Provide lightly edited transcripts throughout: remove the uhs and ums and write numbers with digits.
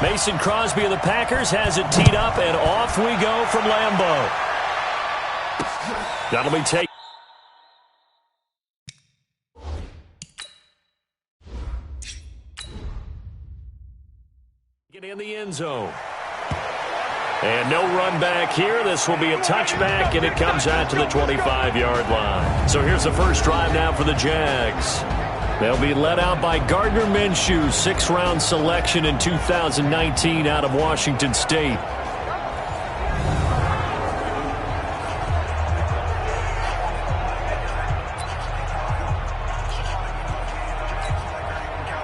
Mason Crosby of the Packers has it teed up, and off we go from Lambeau. That'll be taken. Get in the end zone. And no run back here. This will be a touchback, and it comes out to the 25-yard line. So here's the first drive now for the Jags. They'll be led out by Gardner Minshew, sixth-round selection in 2019 out of Washington State.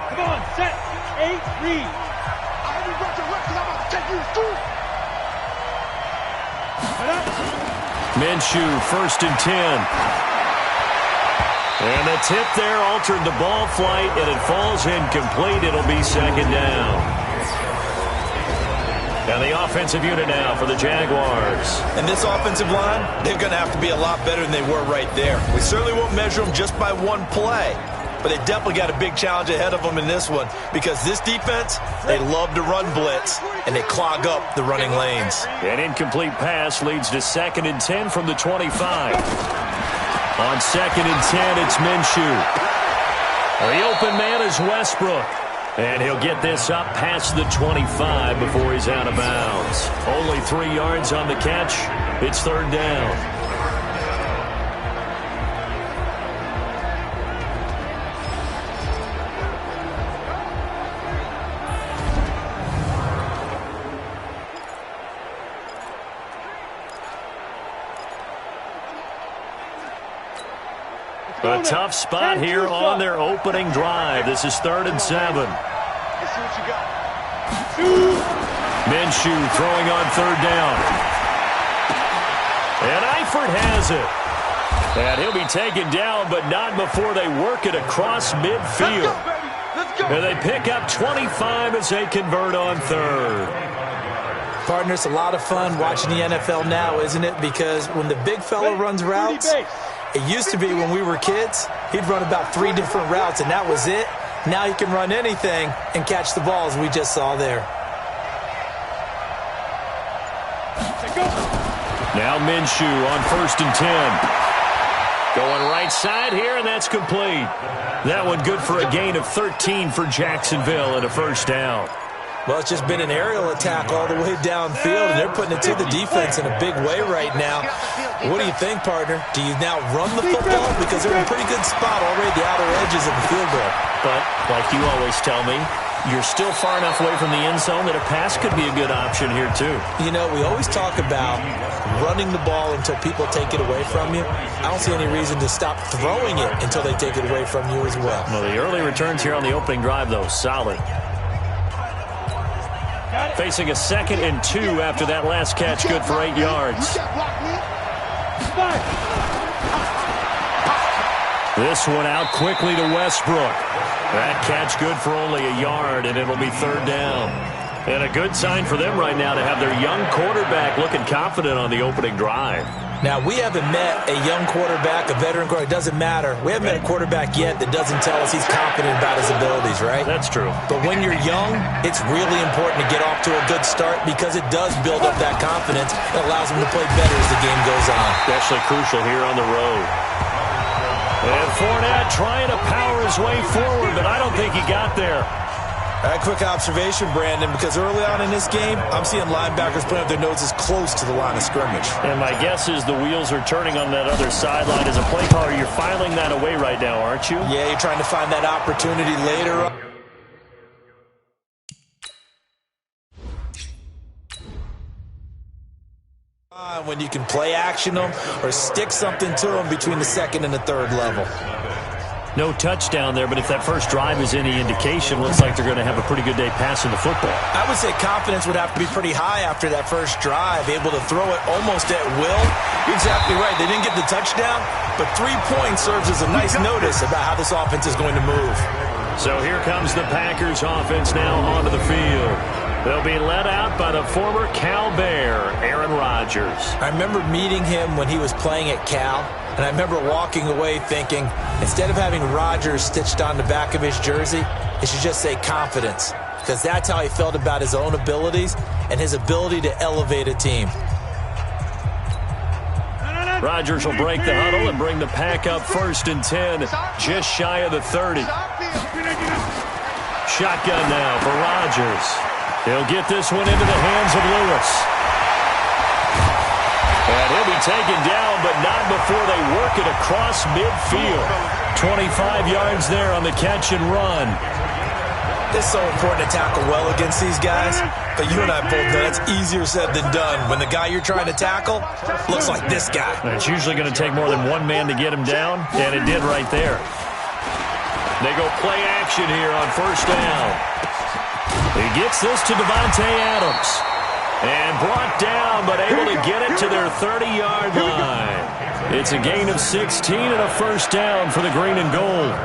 Come on, set, 8, read. I haven't got the record. I'm about to take you through. Minshew, 1st and 10. And the tip there altered the ball flight, and it falls incomplete. It'll be 2nd down. And the offensive unit now for the Jaguars. And this offensive line, they're going to have to be a lot better than they were right there. We certainly won't measure them just by one play, but they definitely got a big challenge ahead of them in this one, because this defense, they love to run blitz, and they clog up the running lanes. An incomplete pass leads to 2nd and 10 from the 25. On 2nd and 10, it's Minshew. The open man is Westbrook. And he'll get this up past the 25 before he's out of bounds. Only 3 yards on the catch. It's 3rd down. A tough spot here on their opening drive. This is 3rd and 7. Let's see what you got. Minshew throwing on 3rd down. And Eifert has it. And he'll be taken down, but not before they work it across midfield. Let's go, baby. Let's go. And they pick up 25 as they convert on 3rd. Partner, it's a lot of fun watching the NFL now, isn't it? Because when the big fella runs routes, it used to be when we were kids, he'd run about 3 different routes, and that was it. Now he can run anything and catch the balls we just saw there. Now Minshew on 1st and 10. Going right side here, and that's complete. That one good for a gain of 13 for Jacksonville and a 1st down. Well, it's just been an aerial attack all the way downfield, and they're putting it to the defense in a big way right now. What do you think, partner? Do you now run the football? Because they're in a pretty good spot already at the outer edges of the field goal. But, like you always tell me, you're still far enough away from the end zone that a pass could be a good option here, too. You know, we always talk about running the ball until people take it away from you. I don't see any reason to stop throwing it until they take it away from you as well. Well, the early returns here on the opening drive, though, solid. Facing a 2nd and 2 after that last catch, good for 8 yards. This one out quickly to Westbrook. That catch good for only a yard, and it'll be 3rd down. And a good sign for them right now to have their young quarterback looking confident on the opening drive. Now, we haven't met a young quarterback, a veteran quarterback. It doesn't matter. We haven't met a quarterback yet that doesn't tell us he's confident about his abilities, right? That's true. But when you're young, it's really important to get off to a good start because it does build up that confidence. It allows them to play better as the game goes on. Especially crucial here on the road. And Fournette trying to power his way forward, but I don't think he got there. A quick observation, Brandon, because early on in this game, I'm seeing linebackers putting up their noses close to the line of scrimmage. And my guess is the wheels are turning on that other sideline. As a play caller, you're filing that away right now, aren't you? Yeah, you're trying to find that opportunity later on. When you can play action them or stick something to them between the 2nd and the 3rd level. No touchdown there, but if that first drive is any indication, looks like they're going to have a pretty good day passing the football. I would say confidence would have to be pretty high after that first drive, able to throw it almost at will. You're exactly right. They didn't get the touchdown, but 3 points serves as a nice notice about how this offense is going to move. So here comes the Packers offense now onto the field. They'll be led out by the former Cal Bear, Aaron Rodgers. I remember meeting him when he was playing at Cal, and I remember walking away thinking, instead of having Rodgers stitched on the back of his jersey, it should just say confidence. because that's how he felt about his own abilities and his ability to elevate a team. Rodgers will break the huddle and bring the pack up 1st and 10, just shy of the 30. Shotgun now for Rodgers. He'll get this one into the hands of Lewis. And he'll be taken down, but not before they work it across midfield. 25 yards there on the catch and run. It's so important to tackle well against these guys, but you and I both know that's easier said than done. When the guy you're trying to tackle looks like this guy. And it's usually going to take more than one man to get him down, and it did right there. They go play action here on 1st down. He gets this to Devontae Adams. And brought down, but able to get it to their 30-yard line. It's a gain of 16 and a 1st down for the green and gold.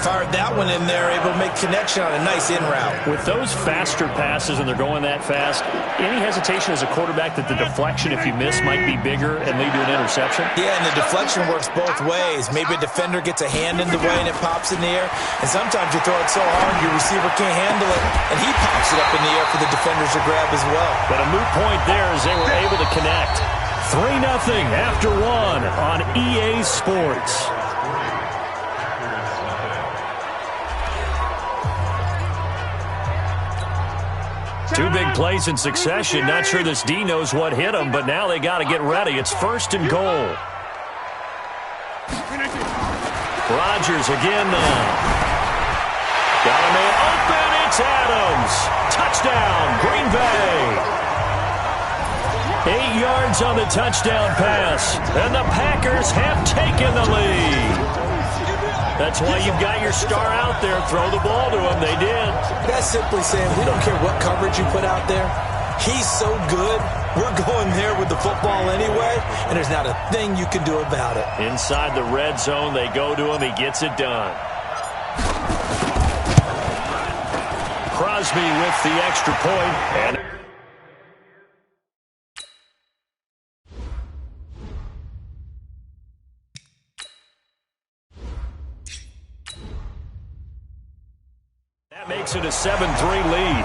Fired that one in there, able to make connection on a nice in route. With those faster passes and they're going that fast, any hesitation as a quarterback that the deflection, if you miss, might be bigger and lead to an interception? Yeah, and the deflection works both ways. Maybe a defender gets a hand in the way and it pops in the air, and sometimes you throw it so hard your receiver can't handle it, and he pops it up in the air for the defenders to grab as well. But a moot point there as they were able to connect. 3-0 after 1 on EA Sports. Two big plays in succession. Not sure this D knows what hit him, but now they got to get ready. It's 1st and goal. Rodgers again now. Got a man open. It's Adams. Touchdown, Green Bay. 8 yards on the touchdown pass, and the Packers have taken the lead. That's why you've got your star out there. Throw the ball to him. They did. That's simply saying we don't care what coverage you put out there. He's so good. We're going there with the football anyway, and there's not a thing you can do about it. Inside the red zone, they go to him. He gets it done. Crosby with the extra point, and makes it a 7-3 lead.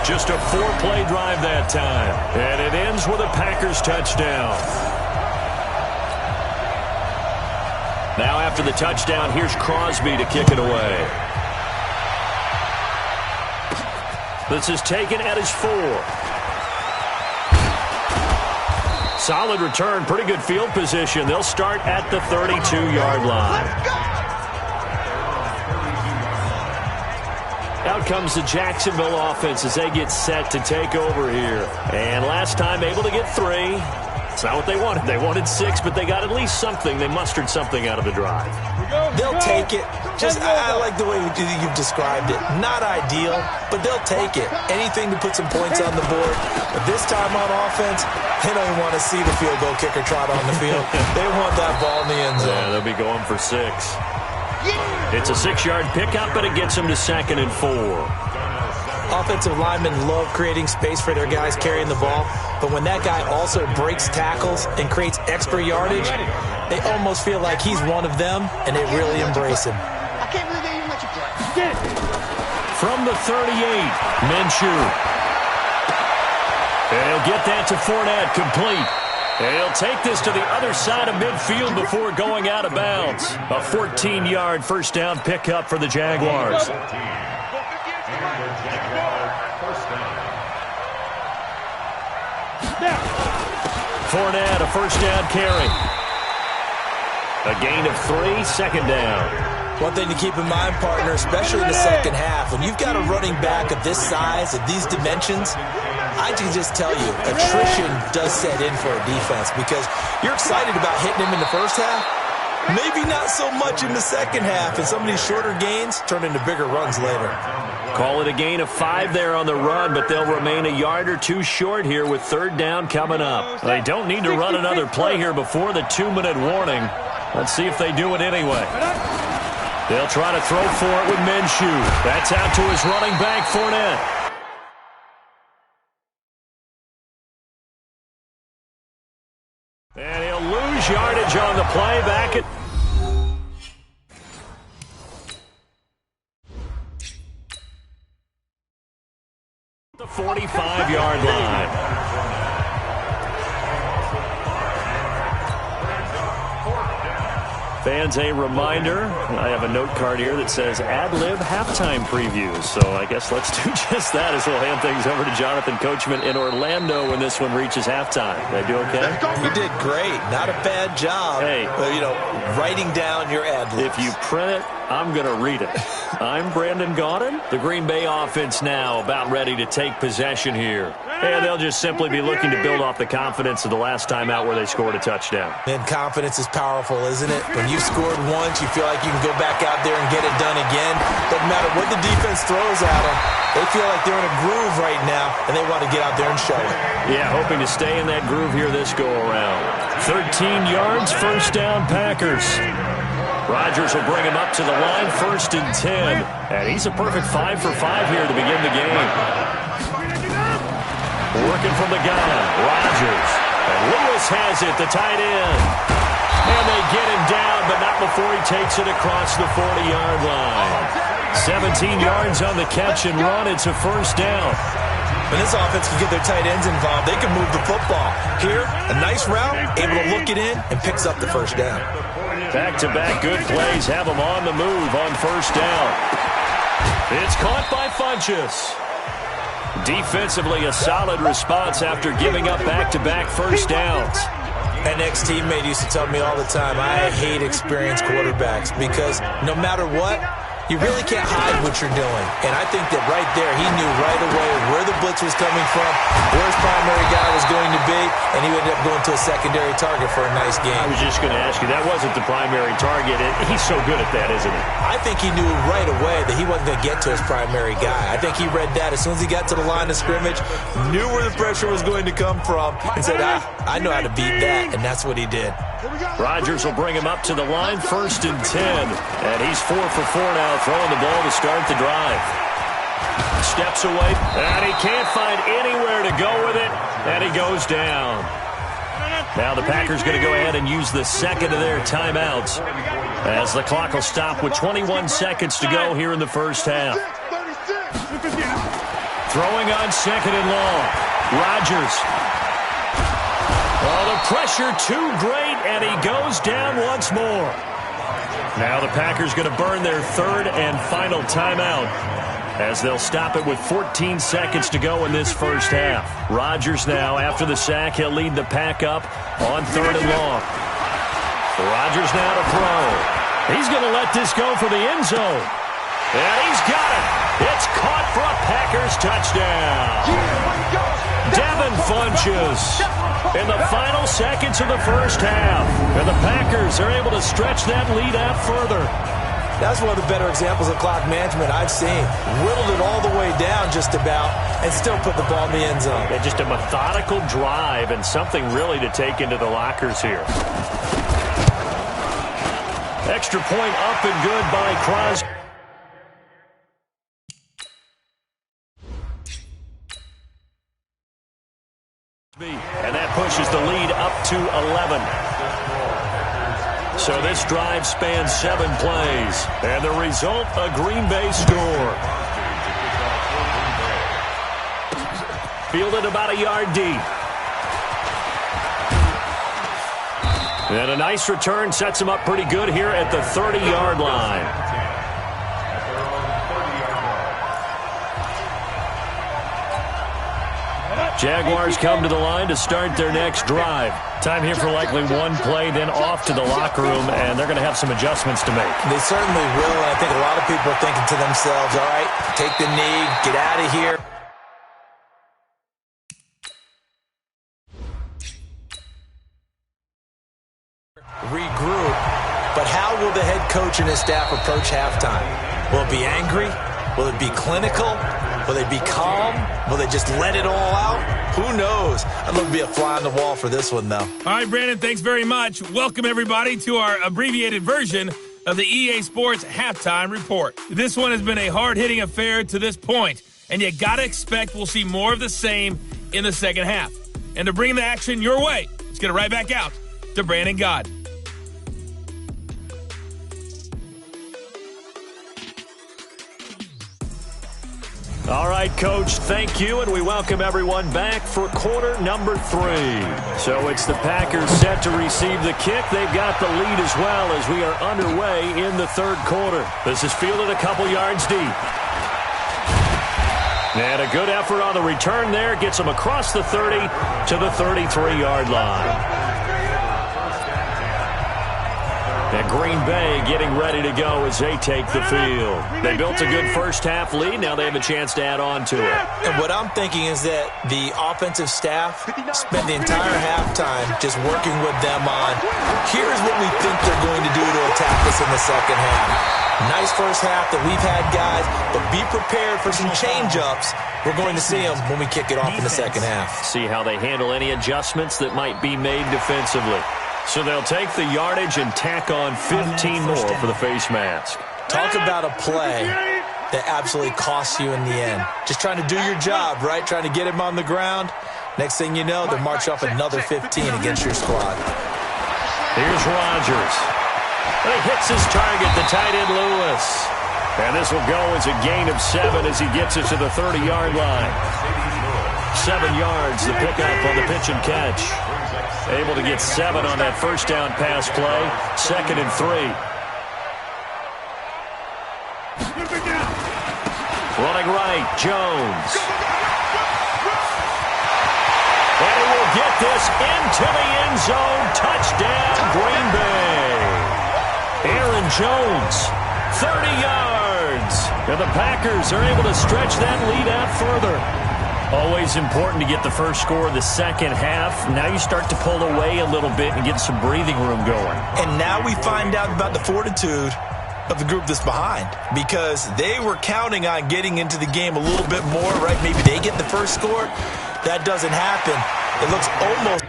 Just a 4-play drive that time. And it ends with a Packers touchdown. Now after the touchdown, here's Crosby to kick it away. This is taken at his 4. Solid return, pretty good field position. They'll start at the 32-yard line. Out comes the Jacksonville offense as they get set to take over here. And last time able to get 3. It's not what they wanted. They wanted 6, but they got at least something. They mustered something out of the drive. They'll take it. I like the way you've described it. Not ideal, but they'll take it. Anything to put some points on the board. But this time on offense, they don't even want to see the field goal kicker trot on the field. They want that ball in the end zone. Yeah, they'll be going for 6. It's a 6-yard pickup, but it gets them to 2nd and 4. Offensive linemen love creating space for their guys carrying the ball, but when that guy also breaks tackles and creates extra yardage, they almost feel like he's one of them, and they really embrace him. I can't believe they even let you play. From the 38, Minshew. And he'll get that to Fournette, complete. And he'll take this to the other side of midfield before going out of bounds. A 14-yard first down pickup for the Jaguars. Fournette, a first down carry. A gain of 3, 2nd down. One thing to keep in mind, partner, especially in the second half, when you've got a running back of this size, of these dimensions, I can just tell you, attrition does set in for a defense because you're excited about hitting him in the first half, maybe not so much in the second half, and some of these shorter gains turn into bigger runs later. Call it a gain of 5 there on the run, but they'll remain a yard or 2 short here with 3rd down coming up. They don't need to run another play here before the 2-minute warning. Let's see if they do it anyway. They'll try to throw for it with Minshew. That's out to his running back, Fournette. And he'll lose yardage on the play back at The 45-yard line. Fans, a reminder, I have a note card here that says ad-lib halftime previews. So I guess let's do just that as we'll hand things over to Jonathan Coachman in Orlando when this one reaches halftime. Did I do okay? You did great. Not a bad job. Hey. Writing down your ad-libs. If you print it, I'm going to read it. I'm Brandon Gaudin. The Green Bay offense now about ready to take possession here. And they'll just simply be looking to build off the confidence of the last time out where they scored a touchdown. And confidence is powerful, isn't it? When you scored once, you feel like you can go back out there and get it done again. Doesn't matter what the defense throws at them. They feel like they're in a groove right now, and they want to get out there and show it. Yeah, hoping to stay in that groove here this go-around. 13 yards, first down, Packers. Rodgers will bring him up to the line, 1st and 10. And he's a perfect 5 for 5 here to begin the game. Working from the gun, Rodgers. And Lewis has it, the tight end. And they get him down, but not before he takes it across the 40-yard line. 17 yards on the catch and run. It's a first down. When this offense can get their tight ends involved, they can move the football. Here, a nice route, able to look it in, and picks up the first down. Back-to-back good plays have him on the move on first down. It's caught by Funchess. Defensively, a solid response after giving up back-to-back first downs. An ex-teammate used to tell me all the time, I hate experienced quarterbacks because no matter what, you really can't hide what you're doing. And I think that right there, he knew right away where the blitz was coming from, where his primary guy was going to be, and he ended up going to a secondary target for a nice game. I was just going to ask you, that wasn't the primary target. He's so good at that, isn't he? I think he knew right away that he wasn't going to get to his primary guy. I think he read that as soon as he got to the line of scrimmage, knew where the pressure was going to come from, and said, I know how to beat that, and that's what he did. Rodgers will bring him up to the line, 1st and 10. And he's 4 for 4 now, throwing the ball to start the drive. Steps away, and he can't find anywhere to go with it, and he goes down. Now the Packers going to go ahead and use the second of their timeouts as the clock will stop with 21 seconds to go here in the first half. Throwing on 2nd and long. Rodgers. Oh, the pressure too great, and he goes down once more. Now the Packers going to burn their 3rd and final timeout as they'll stop it with 14 seconds to go in this first half. Rodgers now, after the sack, he'll lead the pack up on 3rd and long. Rodgers now to throw. He's going to let this go for the end zone. And he's got it. It's caught for a Packers touchdown. Devin Funchess in the final seconds of the first half. And the Packers are able to stretch that lead out further. That's one of the better examples of clock management I've seen. Whittled it all the way down just about and still put the ball in the end zone. And just a methodical drive and something really to take into the lockers here. Extra point up and good by Crosby. And that pushes the lead up to 11. So this drive spans 7 plays. And the result, a Green Bay score. Fielded about a yard deep. And a nice return sets him up pretty good here at the 30-yard line. Jaguars come to the line to start their next drive. Time here for likely one play, then off to the locker room, and they're going to have some adjustments to make. They certainly will, and I think a lot of people are thinking to themselves, all right, take the knee, get out of here. Regroup, but how will the head coach and his staff approach halftime? Will it be angry? Will it be clinical? Will they be calm? Will they just let it all out? Who knows? I'd love to be a fly on the wall for this one, though. All right, Brandon, thanks very much. Welcome, everybody, to our abbreviated version of the EA Sports Halftime Report. This one has been a hard-hitting affair to this point, and you got to expect we'll see more of the same in the second half. And to bring the action your way, let's get it right back out to Brandon Gaudin. All right, Coach, thank you, and we welcome everyone back for quarter number 3. So it's the Packers set to receive the kick. They've got the lead as well as we are underway in the third quarter. This is fielded a couple yards deep. And a good effort on the return there. Gets them across the 30 to the 33-yard line. And Green Bay getting ready to go as they take the field. They built a good first-half lead. Now they have a chance to add on to it. And what I'm thinking is that the offensive staff spent the entire halftime just working with them on, here's what we think they're going to do to attack us in the second half. Nice first half that we've had, guys, but be prepared for some change-ups. We're going to see them when we kick it off in the second half. See how they handle any adjustments that might be made defensively. So they'll take the yardage and tack on 15 more for the face mask. Talk about a play that absolutely costs you in the end. Just trying to do your job, right? Trying to get him on the ground. Next thing you know, they'll march off another 15 against your squad. Here's Rodgers. And he hits his target, the tight end Lewis. And this will go as a gain of 7 as he gets it to the 30-yard line. 7 yards, the pickup on the pitch and catch. Able to get 7 on that first down pass play. 2nd and 3. Running right, Jones. And he will get this into the end zone. Touchdown, Green Bay. Aaron Jones, 30 yards. And the Packers are able to stretch that lead out further. Always important to get the first score of the second half. Now you start to pull away a little bit and get some breathing room going. And now we find out about the fortitude of the group that's behind, because they were counting on getting into the game a little bit more, right? Maybe they get the first score. That doesn't happen. It looks almost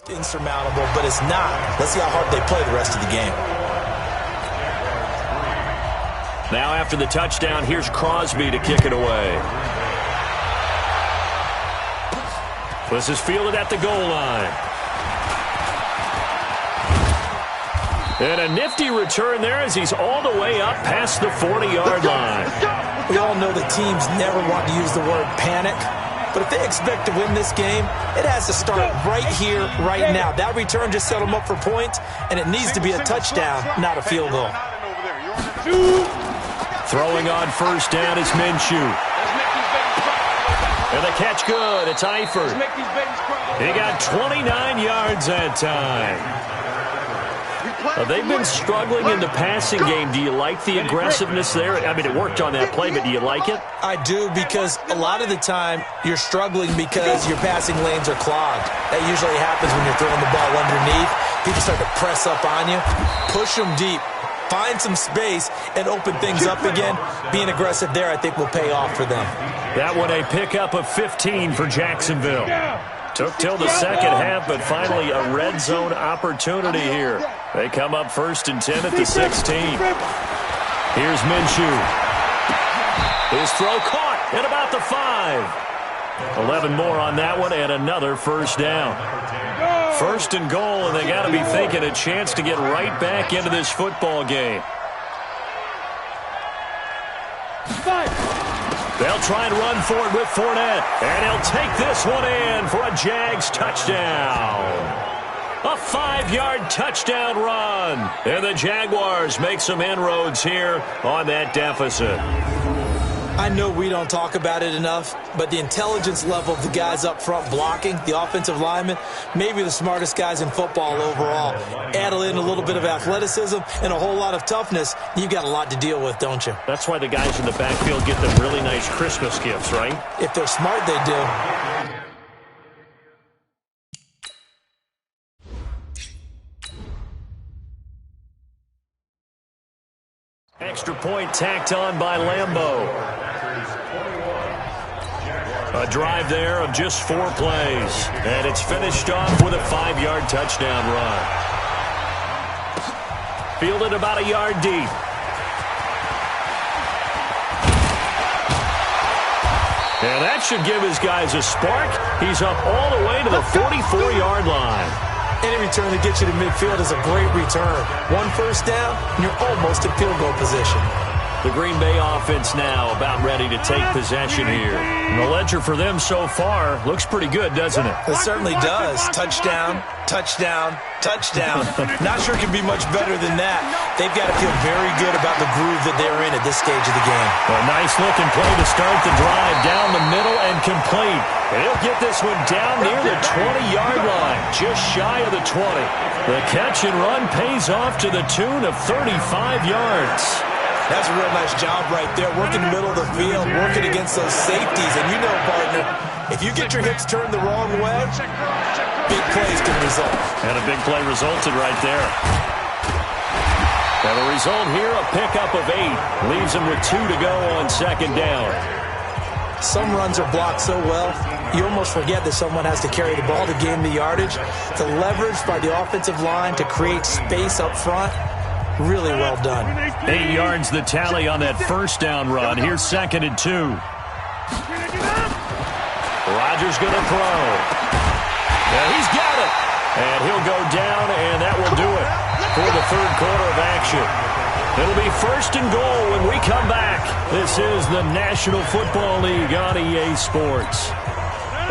insurmountable, but it's not. Let's see how hard they play the rest of the game. Now after the touchdown, here's Crosby to kick it away. This is fielded at the goal line. And a nifty return there as he's all the way up past the 40-yard line. We all know the teams never want to use the word panic, but if they expect to win this game, it has to start right here, right now. That return just set them up for points, and it needs to be a touchdown, not a field goal. Throwing on first down is Minshew. And the catch good. It's Eifert. He got 29 yards that time. They've been struggling in the passing game. Do you like the aggressiveness there? I mean, it worked on that play, but do you like it? I do, because a lot of the time you're struggling because your passing lanes are clogged. That usually happens when you're throwing the ball underneath. People start to press up on you. Push them deep. Find some space and open things up again. Being aggressive there, I think, will pay off for them. That one a pickup of 15 for Jacksonville. Took till the second half, but finally a red zone opportunity here. They come up 1st and 10 at the 16. Here's Minshew. His throw caught at about the 5. 11 more on that one and another first down. 1st and goal, and they got to be thinking a chance to get right back into this football game. They'll try and run for it with Fournette, and he'll take this one in for a Jags touchdown. A 5-yard touchdown run, and the Jaguars make some inroads here on that deficit. I know we don't talk about it enough, but the intelligence level of the guys up front blocking, the offensive linemen, maybe the smartest guys in football overall. Add in a little bit of athleticism and a whole lot of toughness, you've got a lot to deal with, don't you? That's why the guys in the backfield get them really nice Christmas gifts, right? If they're smart, they do. Extra point tacked on by Lambeau. A drive there of just 4 plays. And it's finished off with a 5-yard touchdown run. Fielded about a yard deep. And that should give his guys a spark. He's up all the way to the 44-yard line. And Any return that gets you to midfield is a great return. One first down, and you're almost in field goal position. The Green Bay offense now about ready to take possession here. And the ledger for them so far looks pretty good, doesn't it? It certainly does. Touchdown, touchdown, touchdown. Not sure it can be much better than that. They've got to feel very good about the groove that they're in at this stage of the game. A nice-looking play to start the drive down the middle and complete. And he'll get this one down near the 20-yard line, just shy of the 20. The catch and run pays off to the tune of 35 yards. That's a real nice job right there, working the middle of the field, working against those safeties. And you know, partner, if you get your hips turned the wrong way, big plays can result. And a big play resulted right there. And the result here, a pickup of 8. Leaves him with 2 to go on second down. Some runs are blocked so well, you almost forget that someone has to carry the ball to gain the yardage. The leverage by the offensive line to create space up front, really well done. 8 yards the tally on that first down run. Here's second and 2. Rodgers going to throw. Yeah, he's got it. And he'll go down, and that will do it for the third quarter of action. It'll be first and goal when we come back. This is the National Football League on EA Sports.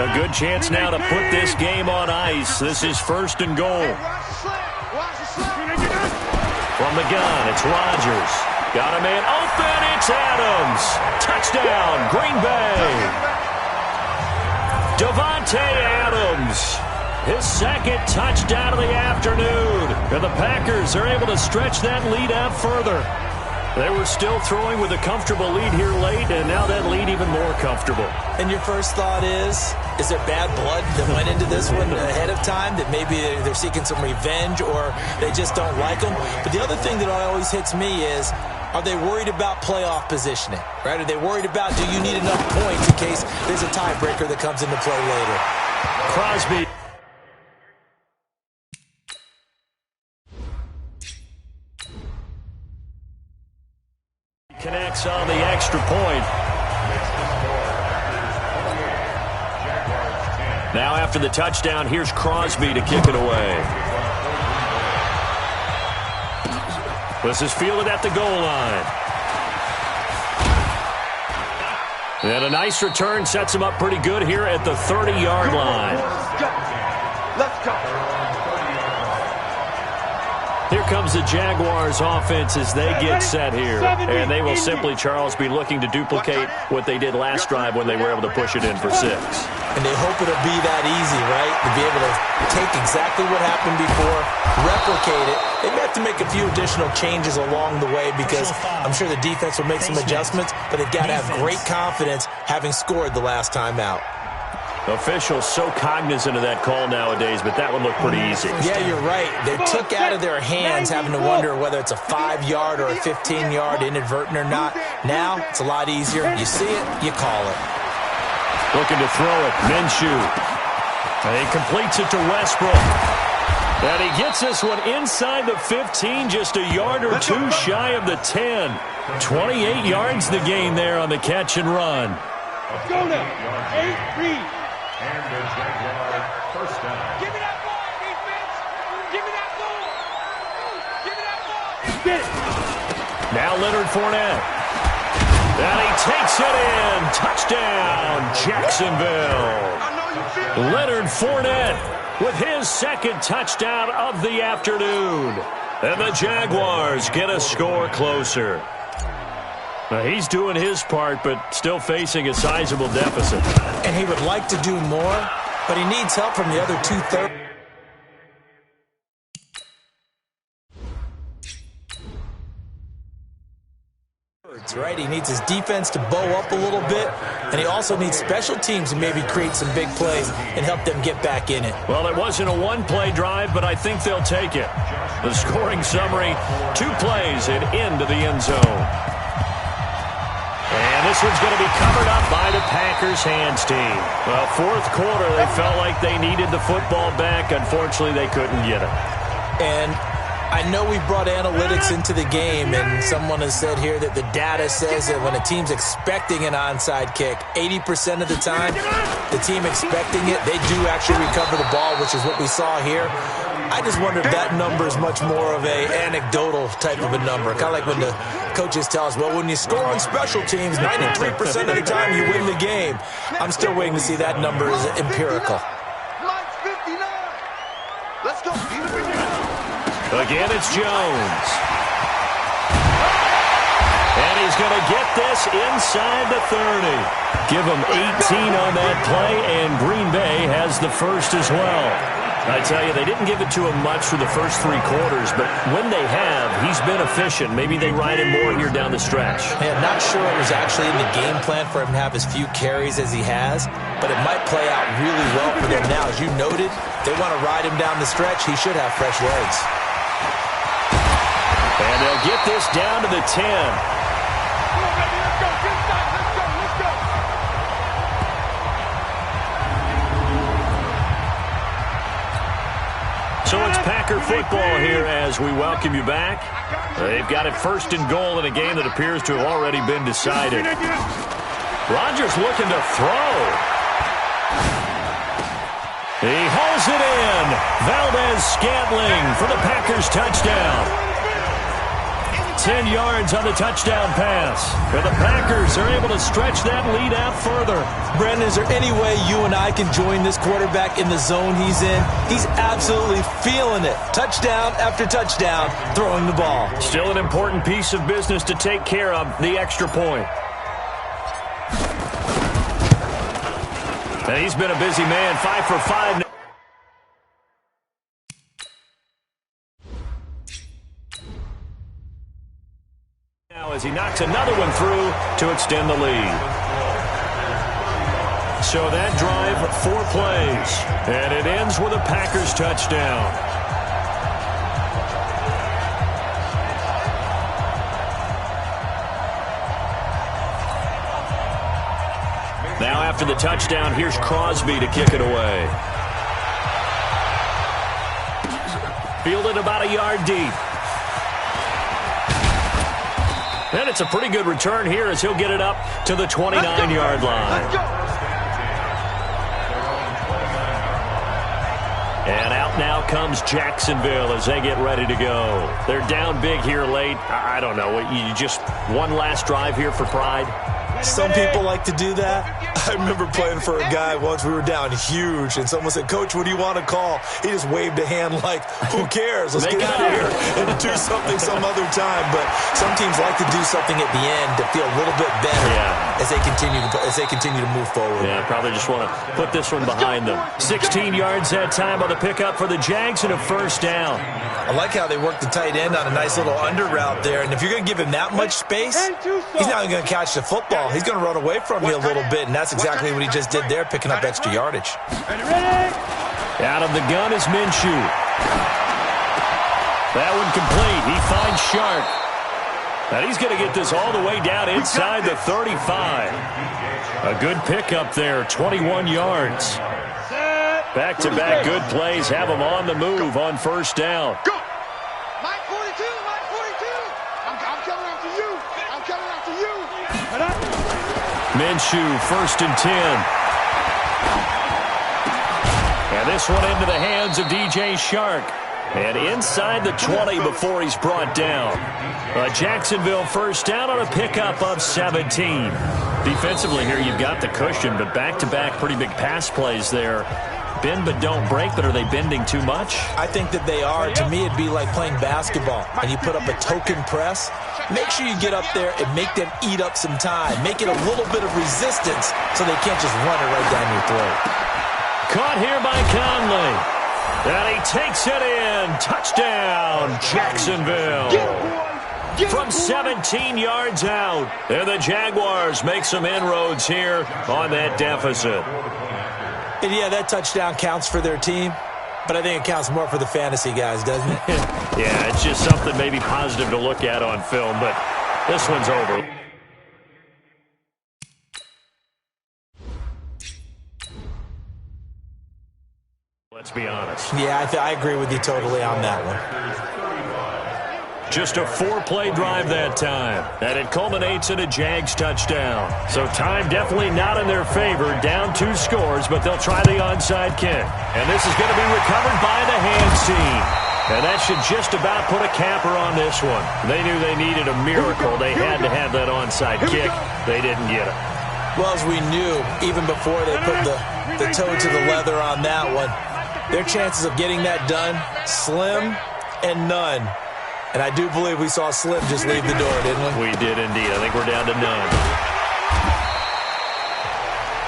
A good chance now to put this game on ice. This is first and goal. From the gun, it's Rodgers. Got a man open, it's Adams. Touchdown, Green Bay. Davante Adams. His second touchdown of the afternoon. And the Packers are able to stretch that lead out further. They were still throwing with a comfortable lead here late, and now that lead even more comfortable. And your first thought is there bad blood that went into this one ahead of time, that maybe they're seeking some revenge or they just don't like them? But the other thing that always hits me is, are they worried about playoff positioning? Right? Are they worried about, do you need enough points in case there's a tiebreaker that comes into play later? Crosby. Connects on the extra point. Now after the touchdown, here's Crosby to kick it away. This is fielded at the goal line. And a nice return sets him up pretty good here at the 30-yard line. Let's go. Here comes the Jaguars offense as they get set here. And they will simply, Charles, be looking to duplicate what they did last drive when they were able to push it in for 6. And they hope it'll be that easy, right? To be able to take exactly what happened before, replicate it. They may have to make a few additional changes along the way because I'm sure the defense will make some adjustments, but they've got to have great confidence having scored the last time out. Officials so cognizant of that call nowadays, but that one looked pretty easy. Yeah, you're right. They took out of their hands having to wonder whether it's a 5-yard or a 15-yard inadvertent or not. Now, it's a lot easier. You see it, you call it. Looking to throw it, Minshew. And he completes it to Westbrook. And he gets this one inside the 15, just a yard or 2 shy of the 10. 28 yards the gain there on the catch and run. Let's go now. 8 read. And the Jaguar first down. Give me that ball, defense. Give me that ball. Give me that ball. Get it. Now Leonard Fournette. And he takes it in. Touchdown, Jacksonville. Leonard Fournette with his second touchdown of the afternoon. And the Jaguars get a score closer. Now, he's doing his part, but still facing a sizable deficit. And he would like to do more, but he needs help from the other 2/3. Right, he needs his defense to bow up a little bit, and he also needs special teams to maybe create some big plays and help them get back in it. Well, it wasn't a one-play drive, but I think they'll take it. The scoring summary, 2 plays and into the end zone. And this one's going to be covered up by the Packers hands team. Well, fourth quarter, they felt like they needed the football back. Unfortunately, they couldn't get it. And I know we brought analytics into the game, and someone has said here that the data says that when a team's expecting an onside kick, 80% of the time, the team expecting it, they do actually recover the ball, which is what we saw here. I just wonder if that number is much more of a anecdotal type of a number. Kind of like when the coaches tell us, well, when you score on special teams, 93% of the time you win the game. I'm still waiting to see that number is empirical. Let's go. Again, it's Jones. And he's going to get this inside the 30. Give him 18 on that play, and Green Bay has the first as well. I tell you, they didn't give it to him much for the first 3 quarters, but when they have, he's been efficient. Maybe they ride him more here down the stretch. Hey, I'm not sure it was actually in the game plan for him to have as few carries as he has, but it might play out really well for them now. As you noted, they want to ride him down the stretch. He should have fresh legs. And they'll get this down to the 10. So it's Packer football here as we welcome you back. They've got it first and goal in a game that appears to have already been decided. Rodgers looking to throw. He hauls it in. Valdez-Scantling for the Packers touchdown. 10 yards on the touchdown pass. And the Packers are able to stretch that lead out further. Brandon, is there any way you and I can join this quarterback in the zone he's in? He's absolutely feeling it. Touchdown after touchdown, throwing the ball. Still an important piece of business to take care of, the extra point. And he's been a busy man, 5 for 5. As he knocks another one through to extend the lead. So that drive, 4 plays, and it ends with a Packers touchdown. Now after the touchdown, here's Crosby to kick it away. Fielded about a yard deep. And it's a pretty good return here as he'll get it up to the 29-yard line. And out now comes Jacksonville as they get ready to go. They're down big here late. I don't know. You just one last drive here for pride? Some people like to do that. I remember playing for a guy once. We were down huge, and someone said, "Coach, what do you want to call?" He just waved a hand like, "Who cares? Let's get out of here and do something some other time." But some teams like to do something at the end to feel a little bit better as they continue to move forward. Yeah, probably just want to put this one behind them. 16 yards that time on the pickup for the Jags and a first down. I like how they work the tight end on a nice little under route there. And if you're going to give him that much space, he's not going to catch the football. He's going to run away from you a little bit, and that's exactly what he just did there, picking up extra yardage. Out of the gun is Minshew. That one complete. He finds Sharp. And he's going to get this all the way down inside the 35. A good pickup there, 21 yards. Back-to-back good plays have him on the move on first down. Go! Mike 42, Mike 42. I'm coming after you. I'm coming after you. Minshew, first and 10. And this one into the hands of DJ Shark. And inside the 20 before he's brought down. A Jacksonville first down on a pickup of 17. Defensively here, you've got the cushion, but back-to-back pretty big pass plays there. Bend but don't break, but are they bending too much? I think that they are. To me, it'd be like playing basketball, and you put up a token press. Make sure you get up there and make them eat up some time. Make it a little bit of resistance so they can't just run it right down your throat. Caught here by Conley. And he takes it in. Touchdown, Jacksonville. From 17 yards out. And the Jaguars make some inroads here on that deficit. And yeah, that touchdown counts for their team, but I think it counts more for the fantasy guys, doesn't it? Yeah, it's just something maybe positive to look at on film, but this one's over. Let's be honest. Yeah, I agree with you totally on that one. Just a 4-play drive that time. And it culminates in a Jags touchdown. So time definitely not in their favor. Down 2 scores, but they'll try the onside kick. And this is going to be recovered by the hands team. And that should just about put a capper on this one. They knew they needed a miracle. They had to have that onside kick. They didn't get it. Well, as we knew, even before they put the toe to the leather on that one, their chances of getting that done, slim and none. And I do believe we saw Slim just leave the door, didn't we? We did indeed. I think we're down to none.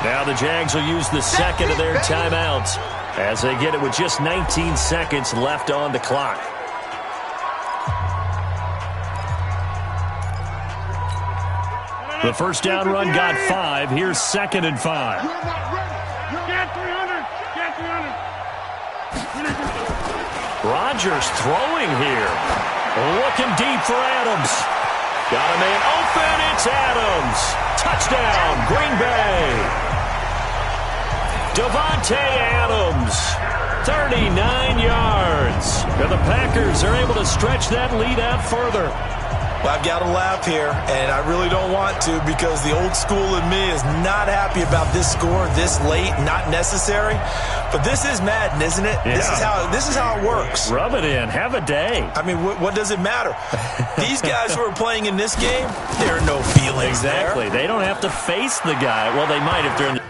Now the Jags will use the second of their timeouts as they get it with just 19 seconds left on the clock. The first down run got 5. Here's 2nd and 5. Rodgers throwing here. Looking deep for Adams. Got a man open. It's Adams. Touchdown, Green Bay. Davante Adams, 39 yards. And the Packers are able to stretch that lead out further. Well, I've got to laugh here, and I really don't want to because the old school in me is not happy about this score this late, not necessary. But this is Madden, isn't it? Yeah. This is how it works. Rub it in. Have a day. I mean, what does it matter? These guys who are playing in this game, there are no feelings Exactly. there. They don't have to face the guy. Well, they might if they're in the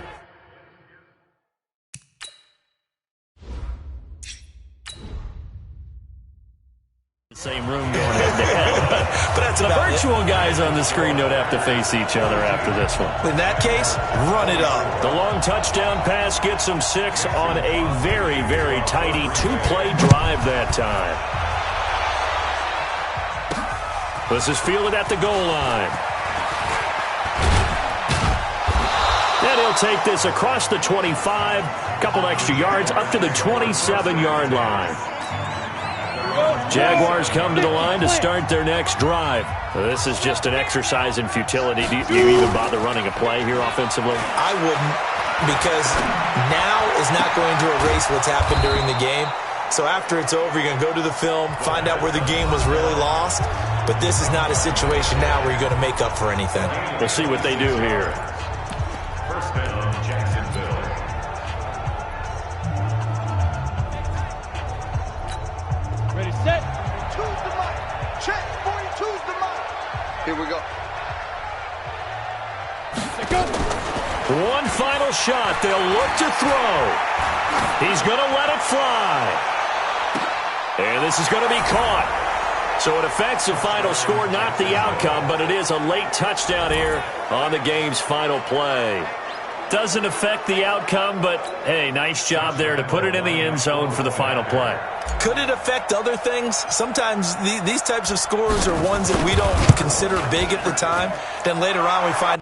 same room going head-to-head. But that's The about virtual guys on the screen don't have to face each other after this one. In that case, run it up. The long touchdown pass gets them 6 on a very, very tidy 2-play drive that time. This is fielded at the goal line. And he'll take this across the 25, couple extra yards, up to the 27-yard line. Jaguars come to the line to start their next drive. This is just an exercise in futility. Do you even bother running a play here offensively? I wouldn't, because now is not going to erase what's happened during the game. So after it's over, you're going to go to the film, find out where the game was really lost. But this is not a situation now where you're going to make up for anything. We'll see what they do here. First down, Jacksonville. Ready, set. 42's the mark. Check. 42's the mark. Here we go. Let's go. One final shot. They'll look to throw. He's going to let it fly. And this is going to be caught. So it affects the final score, not the outcome, but it is a late touchdown here on the game's final play. Doesn't affect the outcome, but, hey, nice job there to put it in the end zone for the final play. Could it affect other things? Sometimes these types of scores are ones that we don't consider big at the time. Then later on we find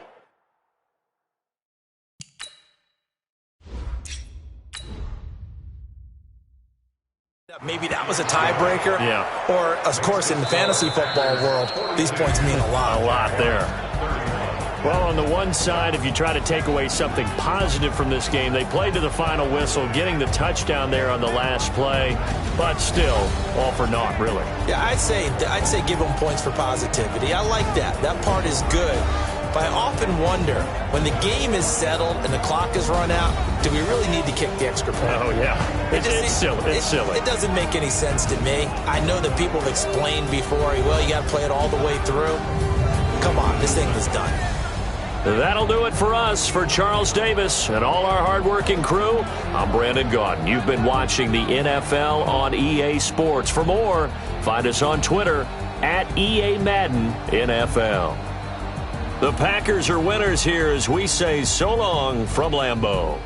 maybe that was a tiebreaker. Yeah. Or, of course, in the fantasy football world, these points mean a lot. A lot there. Well, on the one side, if you try to take away something positive from this game, they played to the final whistle, getting the touchdown there on the last play, but still, all for naught, really. Yeah, I'd say give them points for positivity. I like that. That part is good. But I often wonder, when the game is settled and the clock is run out, do we really need to kick the extra point? Oh, yeah. It's silly. It's silly. It doesn't make any sense to me. I know that people have explained before, well, you got to play it all the way through. Come on, this thing was done. That'll do it for us. For Charles Davis and all our hardworking crew, I'm Brandon Gaudin. You've been watching the NFL on EA Sports. For more, find us on Twitter at EA Madden NFL. The Packers are winners here as we say so long from Lambeau.